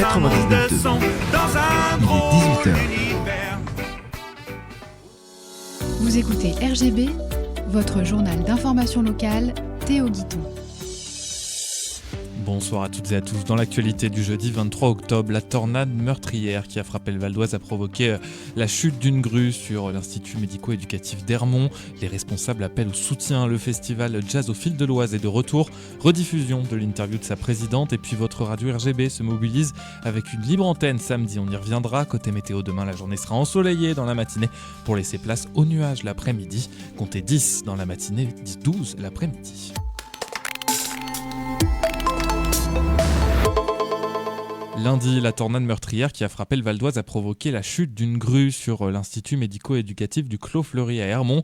99.2. Il est 18h. Vous écoutez RGB, votre journal d'information locale, Théo Guiton. Bonsoir à toutes et à tous. Dans l'actualité du jeudi 23 octobre, la tornade meurtrière qui a frappé le Val d'Oise a provoqué la chute d'une grue sur l'Institut médico-éducatif d'Ermont. Les responsables appellent au soutien. Le festival Jazz au fil de l'Oise est de retour. Rediffusion de l'interview de sa présidente. Et puis votre radio RGB se mobilise avec une libre antenne samedi. On y reviendra. Côté météo, demain, la journée sera ensoleillée dans la matinée pour laisser place aux nuages l'après-midi. Comptez 10 dans la matinée, 12 l'après-midi. Lundi, la tornade meurtrière qui a frappé le Val d'Oise a provoqué la chute d'une grue sur l'Institut médico-éducatif du Clos Fleury à Ermont,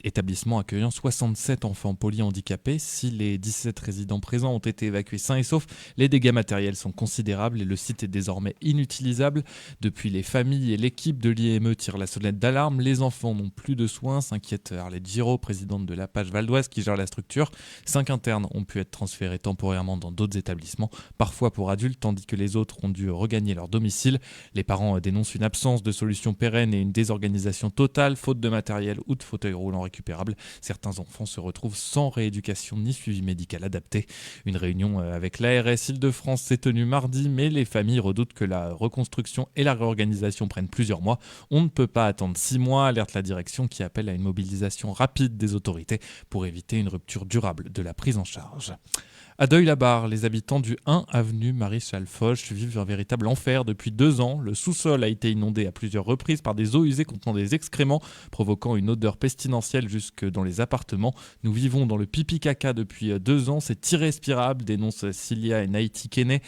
l'établissement accueillant 67 enfants polyhandicapés. Si les 17 résidents présents ont été évacués sains et saufs, les dégâts matériels sont considérables et le site est désormais inutilisable. Depuis, les familles et l'équipe de l'IME tirent la sonnette d'alarme. Les enfants n'ont plus de soins, s'inquiète Arlette Giraud, présidente de l'APAGE Val d'Oise qui gère la structure. 5 internes ont pu être transférés temporairement dans d'autres établissements, parfois pour adultes, tandis que les autres ont dû regagner leur domicile. Les parents dénoncent une absence de solution pérenne et une désorganisation totale, faute de matériel ou de fauteuils roulants récupérables. Certains enfants se retrouvent sans rééducation ni suivi médical adapté. Une réunion avec l'ARS Île-de-France s'est tenue mardi, mais les familles redoutent que la reconstruction et la réorganisation prennent plusieurs mois. On ne peut pas attendre 6 mois, alerte la direction qui appelle à une mobilisation rapide des autorités pour éviter une rupture durable de la prise en charge. À Deuil-la-Barre, les habitants du 1 avenue Maréchal Foch vivent un véritable enfer depuis 2 ans. Le sous-sol a été inondé à plusieurs reprises par des eaux usées contenant des excréments, provoquant une odeur pestilentielle jusque dans les appartements. Nous vivons dans le pipi-caca depuis 2 ans, c'est irrespirable, dénonce Cilia et Naïti Kene,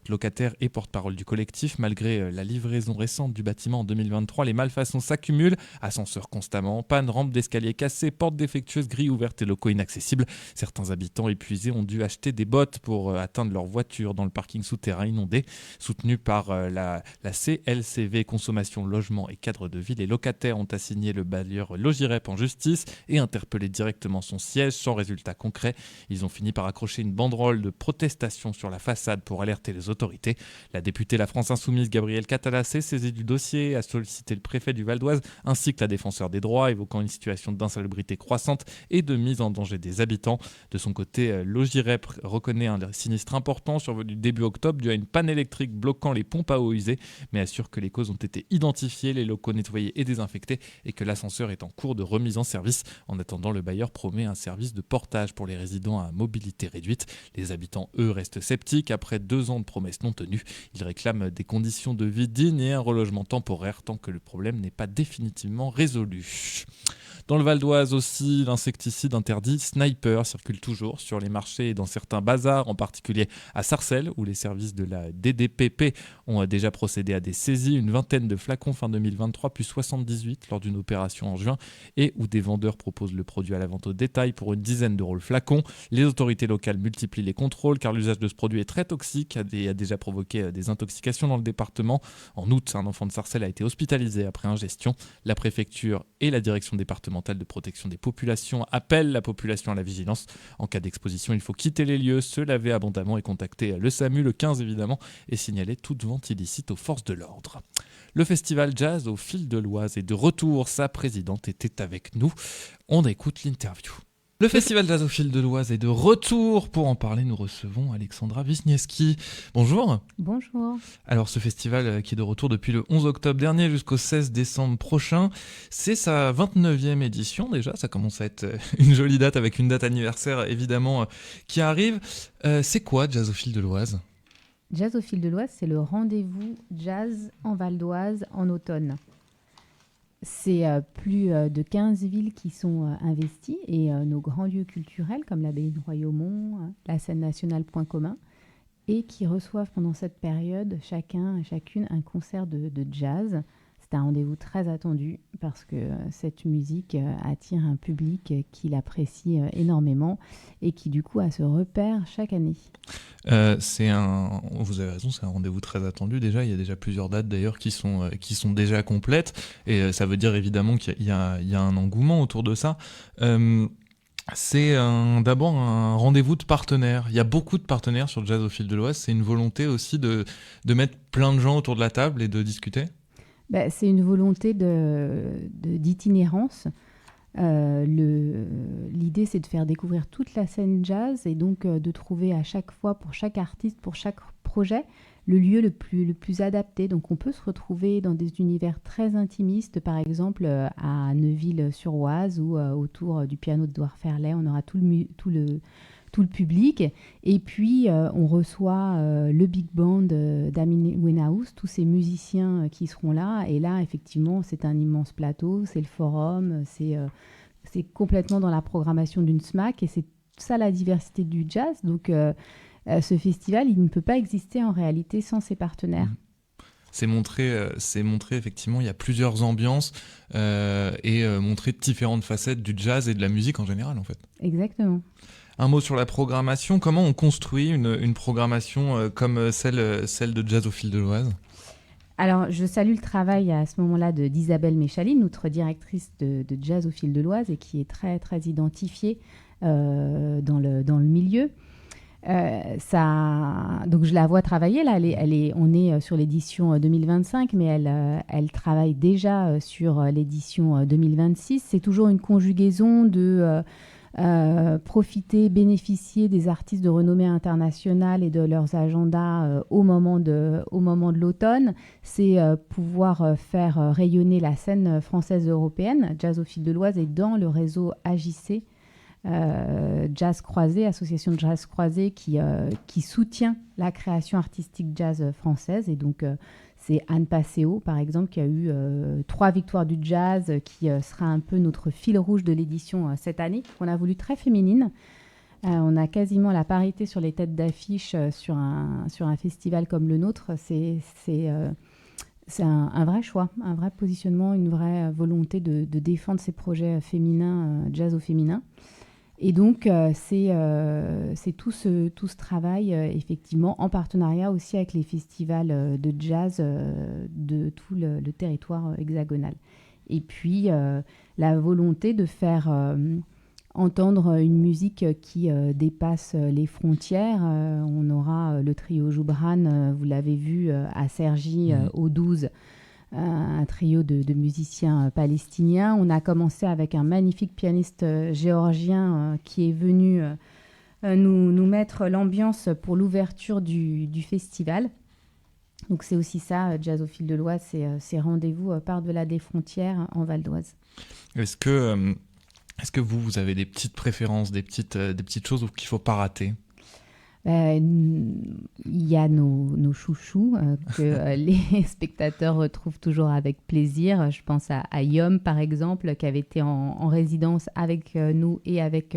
locataire et porte-parole du collectif. Malgré la livraison récente du bâtiment en 2023, les malfaçons s'accumulent. Ascenseurs constamment en panne, rampes d'escalier cassées, portes défectueuses, grilles ouvertes et locaux inaccessibles. Certains habitants épuisés ont dû acheter des bottes pour atteindre leur voiture dans le parking souterrain inondé. Soutenu par la CLCV Consommation, Logement et Cadre de Vie, les locataires ont assigné le bailleur Logirep en justice et interpellé directement son siège sans résultat concret. Ils ont fini par accrocher une banderole de protestation sur la façade pour alerter les autorités. La députée La France Insoumise Gabrielle Catala s'est saisie du dossier, a sollicité le préfet du Val d'Oise ainsi que la défenseure des droits, évoquant une situation d'insalubrité croissante et de mise en danger des habitants. De son côté, Logirep reconnaît un sinistre important survenu début octobre dû à une panne électrique bloquant les pompes à eau usées, mais assure que les causes ont été identifiées, les locaux nettoyés et désinfectés et que l'ascenseur est en cours de remise en service. En attendant, le bailleur promet un service de portage pour les résidents à mobilité réduite. Les habitants, eux, restent sceptiques après 2 ans de promesses non tenues. Ils réclament des conditions de vie dignes et un relogement temporaire tant que le problème n'est pas définitivement résolu. Dans le Val d'Oise aussi, l'insecticide interdit Sniper circule toujours sur les marchés et dans certains bazars, en particulier à Sarcelles, où les services de la DDPP ont déjà procédé à des saisies, une vingtaine de flacons fin 2023, puis 78 lors d'une opération en juin, et où des vendeurs proposent le produit à la vente au détail pour une dizaine d'euros le flacon. Les autorités locales multiplient les contrôles, car l'usage de ce produit est très toxique et a déjà provoqué des intoxications dans le département. En août, un enfant de Sarcelles a été hospitalisé après ingestion. La préfecture et la direction départementale de protection des populations appellent la population à la vigilance. En cas d'exposition, il faut quitter les lieux, se laver abondamment et contacter le SAMU, le 15 évidemment, et signaler toute vente illicite aux forces de l'ordre. Le festival Jazz au fil de l'Oise est de retour. Sa présidente était avec nous. On écoute l'interview. Le festival Jazz au fil de l'Oise est de retour. Pour en parler, nous recevons Alexandra Wisniewski. Bonjour. Bonjour. Alors ce festival qui est de retour depuis le 11 octobre dernier jusqu'au 16 décembre prochain, c'est sa 29e édition déjà. Ça commence à être une jolie date avec une date anniversaire évidemment qui arrive. C'est quoi Jazz au fil de l'Oise ? Jazz au fil de l'Oise, c'est le rendez-vous jazz en Val d'Oise en automne. C'est plus de 15 villes qui sont investies et nos grands lieux culturels comme l'abbaye de Royaumont, la scène nationale Point commun et qui reçoivent pendant cette période chacune un concert de jazz. C'est un rendez-vous très attendu parce que cette musique attire un public qui l'apprécie énormément et qui du coup a ce repère chaque année. Vous avez raison, c'est un rendez-vous très attendu déjà. Il y a déjà plusieurs dates d'ailleurs qui sont déjà complètes et ça veut dire évidemment qu'il y a un engouement autour de ça. C'est d'abord un rendez-vous de partenaires. Il y a beaucoup de partenaires sur Jazz au fil de l'Oise. C'est une volonté aussi de mettre plein de gens autour de la table et de discuter. C'est une volonté d'itinérance. L'idée, c'est de faire découvrir toute la scène jazz et donc de trouver à chaque fois, pour chaque artiste, pour chaque projet, le lieu le plus adapté. Donc on peut se retrouver dans des univers très intimistes, par exemple à Neuville-sur-Oise ou autour du piano d'Edouard Ferlet. On aura tout le public. Et puis on reçoit le big band d'Amin Wenhouse, tous ces musiciens qui seront là. Et là, effectivement, c'est un immense plateau, c'est le forum, c'est complètement dans la programmation d'une SMAC. Et c'est ça la diversité du jazz. Donc ce festival, il ne peut pas exister en réalité sans ses partenaires. C'est montrer effectivement, il y a plusieurs ambiances et montrer différentes facettes du jazz et de la musique en général en fait. Exactement. Un mot sur la programmation. Comment on construit une programmation comme celle de Jazz au fil de l'Oise ? Alors, je salue le travail à ce moment-là d'Isabelle Méchaline, notre directrice de Jazz au fil de l'Oise et qui est très, très identifiée dans le milieu. Donc je la vois travailler là. On est sur l'édition 2025, mais elle travaille déjà sur l'édition 2026. C'est toujours une conjugaison de profiter, bénéficier des artistes de renommée internationale et de leurs agendas au moment de l'automne. C'est pouvoir faire rayonner la scène française européenne. Jazz au fil de l'Oise est dans le réseau AJC. Jazz Croisé, association de jazz croisé qui soutient la création artistique jazz française. Et donc, c'est Anne Passeo, par exemple, qui a eu 3 victoires du jazz, qui sera un peu notre fil rouge de l'édition cette année, qu'on a voulu très féminine. On a quasiment la parité sur les têtes d'affiche sur un festival comme le nôtre. C'est un vrai choix, un vrai positionnement, une vraie volonté de défendre ces projets féminins, jazz au féminin. Et donc, c'est tout ce travail, effectivement, en partenariat aussi avec les festivals de jazz de tout le territoire hexagonal. Et puis, la volonté de faire entendre une musique qui dépasse les frontières. On aura le trio Joubran, vous l'avez vu, à Cergy, au 12, un trio de musiciens palestiniens. On a commencé avec un magnifique pianiste géorgien qui est venu nous mettre l'ambiance pour l'ouverture du festival. Donc c'est aussi ça, Jazz au fil de l'Oise, c'est rendez-vous par-delà des frontières en Val d'Oise. Est-ce que vous avez des petites préférences, des petites choses qu'il ne faut pas rater ? Il y a nos chouchous que les spectateurs retrouvent toujours avec plaisir. Je pense à Yom, par exemple, qui avait été en résidence avec nous et avec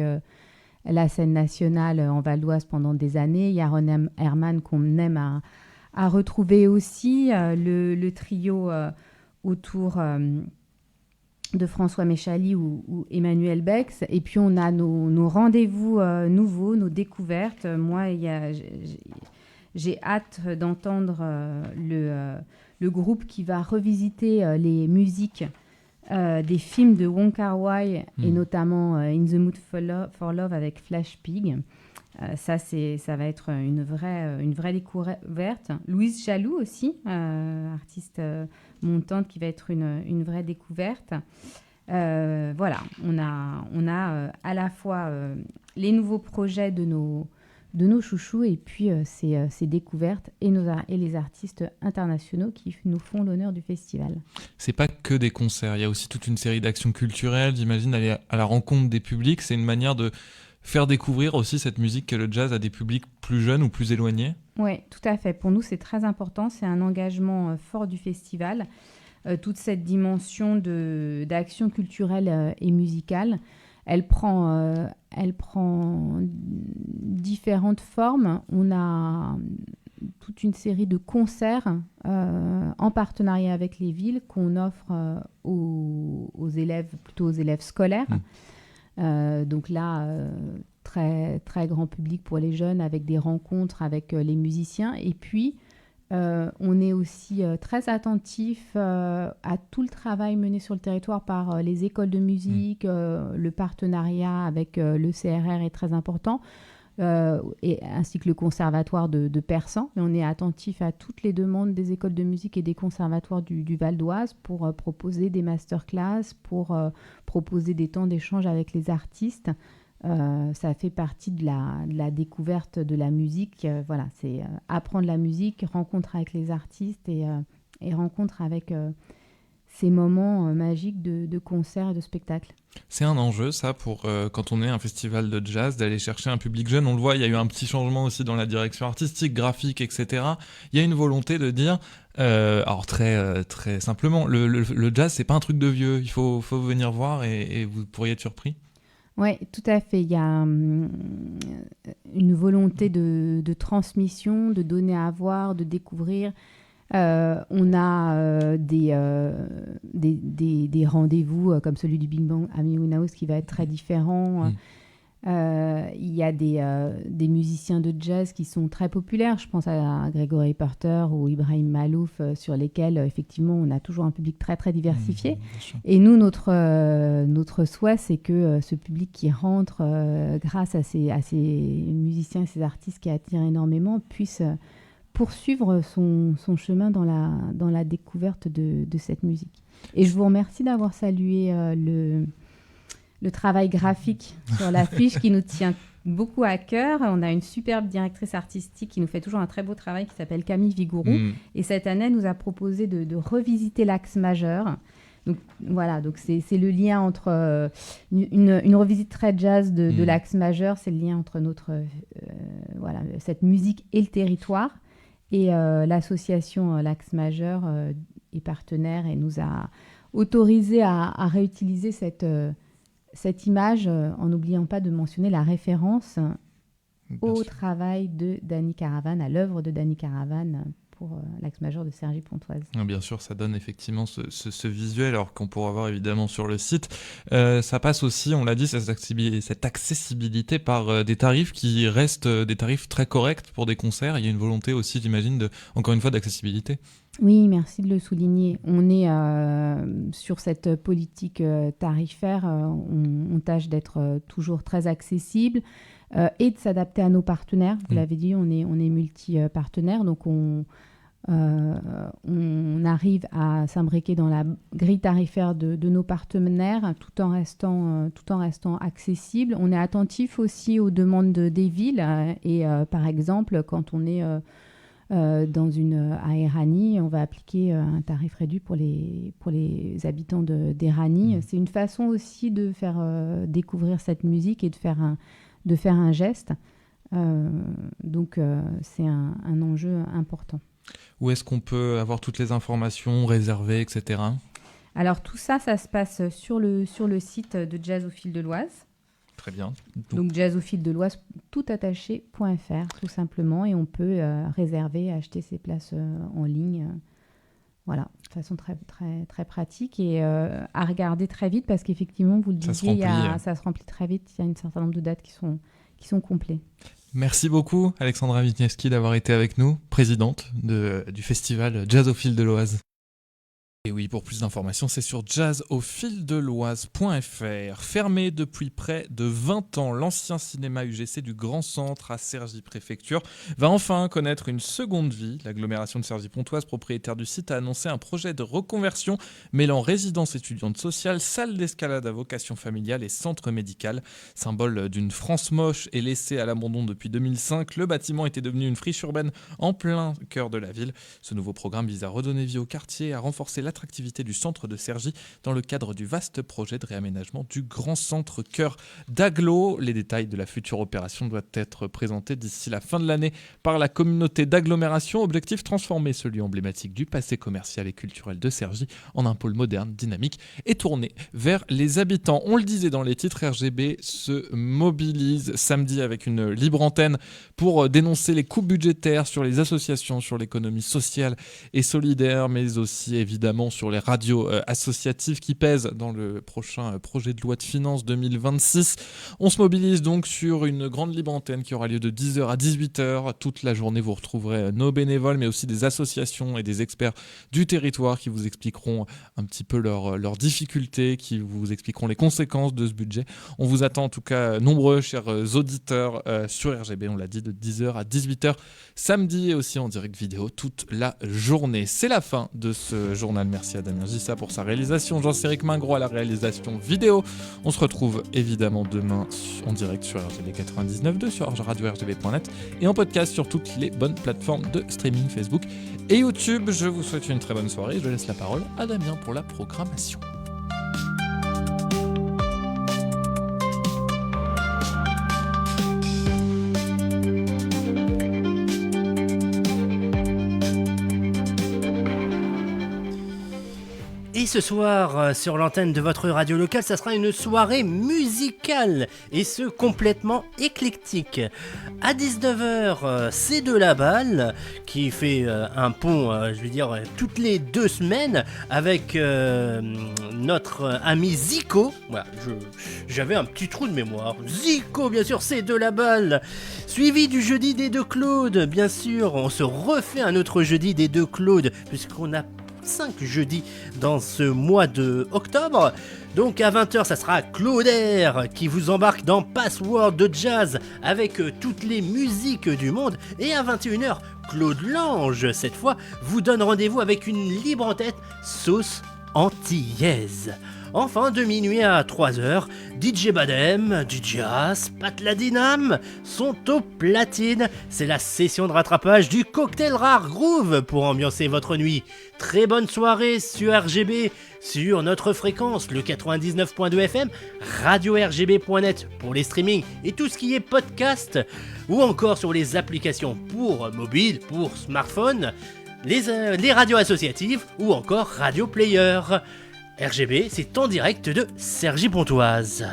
la scène nationale en Val d'Oise pendant des années. Il y a Ronen Herman qu'on aime à retrouver aussi, le trio autour de François Méchaly ou Emmanuel Bex. Et puis, on a nos rendez-vous nouveaux, nos découvertes. Moi, j'ai hâte d'entendre le groupe qui va revisiter les musiques des films de Wong Kar-wai et notamment In the Mood for Love avec Flash Pig. Ça va être une vraie découverte. Louise Jaloux aussi, artiste montante, qui va être une vraie découverte. Voilà, on a à la fois les nouveaux projets de nos chouchous et puis ces découvertes et les artistes internationaux qui nous font l'honneur du festival. C'est pas que des concerts, il y a aussi toute une série d'actions culturelles. J'imagine aller à la rencontre des publics, c'est une manière de faire découvrir aussi cette musique que le jazz à des publics plus jeunes ou plus éloignés. Oui, tout à fait. Pour nous, c'est très important. C'est un engagement fort du festival. Toute cette dimension d'action culturelle et musicale, elle prend différentes formes. On a toute une série de concerts en partenariat avec les villes qu'on offre aux élèves, plutôt aux élèves scolaires. Donc là, très, très grand public pour les jeunes, avec des rencontres avec les musiciens. Et puis, On est aussi très attentif à tout le travail mené sur le territoire par les écoles de musique. Le partenariat avec le CRR est très important, ainsi que le conservatoire de Persan. Et on est attentif à toutes les demandes des écoles de musique et des conservatoires du Val d'Oise pour proposer des masterclass, pour proposer des temps d'échange avec les artistes. Ça fait partie de la découverte de la musique. Voilà, c'est apprendre la musique, rencontre avec les artistes et rencontre avec ces moments magiques de concerts et de spectacles. C'est un enjeu, ça, pour quand on est un festival de jazz, d'aller chercher un public jeune. On le voit, il y a eu un petit changement aussi dans la direction artistique, graphique, etc. Il y a une volonté de dire, alors très simplement, le jazz, c'est pas un truc de vieux. Il faut venir voir et vous pourriez être surpris. Oui, tout à fait. Il y a une volonté de transmission, de donner à voir, de découvrir. On a des rendez-vous comme celui du Big Bang à Meehoun House qui va être très différent. Il y a des musiciens de jazz qui sont très populaires. Je pense à Gregory Porter ou Ibrahim Malouf, sur lesquels, effectivement, on a toujours un public très, très diversifié. Et nous, notre souhait, c'est que ce public qui rentre grâce à ces musiciens et ces artistes qui attirent énormément puisse poursuivre son chemin dans la découverte de cette musique. Et je vous remercie d'avoir salué le travail graphique sur l'affiche qui nous tient beaucoup à cœur. On a une superbe directrice artistique qui nous fait toujours un très beau travail qui s'appelle Camille Vigourou. Et cette année, elle nous a proposé de revisiter l'axe majeur. Donc voilà, donc c'est le lien entre une revisite très jazz de l'axe majeur, c'est le lien entre cette musique et le territoire. Et l'association L'Axe Majeur est partenaire et nous a autorisé à réutiliser cette image en n'oubliant pas de mentionner la référence au travail de Danny Caravan, à l'œuvre de Danny Caravan pour l'Axe Majeur de Cergy-Pontoise. Bien sûr, ça donne effectivement ce visuel, alors qu'on pourra voir évidemment sur le site. Ça passe aussi, on l'a dit, cette accessibilité par des tarifs qui restent des tarifs très corrects pour des concerts. Il y a une volonté aussi, j'imagine, encore une fois, d'accessibilité. Oui, merci de le souligner. On est sur cette politique tarifaire, on tâche d'être toujours très accessible et de s'adapter à nos partenaires. Vous l'avez dit, on est multi-partenaires, donc on arrive à s'imbriquer dans la grille tarifaire de nos partenaires tout en restant accessible. On est attentif aussi aux demandes des villes et par exemple, quand on est à Éragny, on va appliquer un tarif réduit pour les habitants d'Éragny. C'est une façon aussi de faire découvrir cette musique et de faire un geste. Donc c'est un enjeu important. Où est-ce qu'on peut avoir toutes les informations réservées, etc. Alors tout ça se passe sur le site de Jazz au fil de l'Oise. Très bien. Donc jazzofildeloise toutattaché.fr tout simplement, et on peut réserver, acheter ses places en ligne. Voilà, de façon très, très, très pratique et à regarder très vite parce qu'effectivement, vous le disiez, ça se remplit très vite. Il y a un certain nombre de dates qui sont complets. Merci beaucoup Alexandra Wisniewski d'avoir été avec nous, présidente du festival Jazz au fil de l'Oise. Et oui, pour plus d'informations, c'est sur jazzofildeloise.fr. Fermé depuis près de 20 ans, l'ancien cinéma UGC du Grand Centre à Cergy-Préfecture va enfin connaître une seconde vie. L'agglomération de Cergy-Pontoise, propriétaire du site, a annoncé un projet de reconversion mêlant résidence étudiante sociale, salle d'escalade à vocation familiale et centre médical. Symbole d'une France moche et laissée à l'abandon depuis 2005, le bâtiment était devenu une friche urbaine en plein cœur de la ville. Ce nouveau programme vise à redonner vie au quartier et à renforcer l'attractivité du centre de Cergy dans le cadre du vaste projet de réaménagement du grand centre cœur d'agglo. Les détails de la future opération doivent être présentés d'ici la fin de l'année par la communauté d'agglomération. Objectif, transformer ce lieu emblématique du passé commercial et culturel de Cergy en un pôle moderne, dynamique et tourné vers les habitants. On le disait dans les titres, RGB se mobilise samedi avec une libre antenne pour dénoncer les coupes budgétaires sur les associations, sur l'économie sociale et solidaire, mais aussi évidemment notamment sur les radios associatives qui pèsent dans le prochain projet de loi de finances 2026. On se mobilise donc sur une grande libre antenne qui aura lieu de 10h à 18h. Toute la journée, vous retrouverez nos bénévoles, mais aussi des associations et des experts du territoire qui vous expliqueront un petit peu leurs difficultés, qui vous expliqueront les conséquences de ce budget. On vous attend en tout cas nombreux, chers auditeurs, sur RGB, on l'a dit, de 10h à 18h, samedi, et aussi en direct vidéo toute la journée. C'est la fin de ce journal. Merci à Damien Gissa pour sa réalisation, Jean-Céric Mingros à la réalisation vidéo. On se retrouve évidemment demain en direct sur RGB 99.2, sur radio-rgb.net et en podcast sur toutes les bonnes plateformes de streaming Facebook et YouTube. Je vous souhaite une très bonne soirée. Je laisse la parole à Damien pour la programmation. Et ce soir, sur l'antenne de votre radio locale, ça sera une soirée musicale, et ce, complètement éclectique. À 19h, c'est de la balle, qui fait un pont, toutes les 2 semaines, avec notre ami Zico. Voilà, j'avais un petit trou de mémoire. Zico, bien sûr, c'est de la balle. Suivi du jeudi des deux Claudes, bien sûr. On se refait un autre jeudi des deux Claudes, puisqu'on a 5 jeudis dans ce mois de octobre. Donc à 20h, ça sera Claudaire qui vous embarque dans Password de Jazz avec toutes les musiques du monde. Et à 21h, Claude Lange, cette fois, vous donne rendez-vous avec une libre en tête sauce antillaise. Enfin, de minuit à 3h, DJ Badem, DJ As, Pat la Dynam sont au platine. C'est la session de rattrapage du Cocktail Rare Groove pour ambiancer votre nuit. Très bonne soirée sur RGB, sur notre fréquence, le 99.2 FM, radio-rgb.net pour les streamings et tout ce qui est podcast, ou encore sur les applications pour mobile, pour smartphone, les radios associatives ou encore Radio Player. RGB, c'est en direct de Cergy-Pontoise.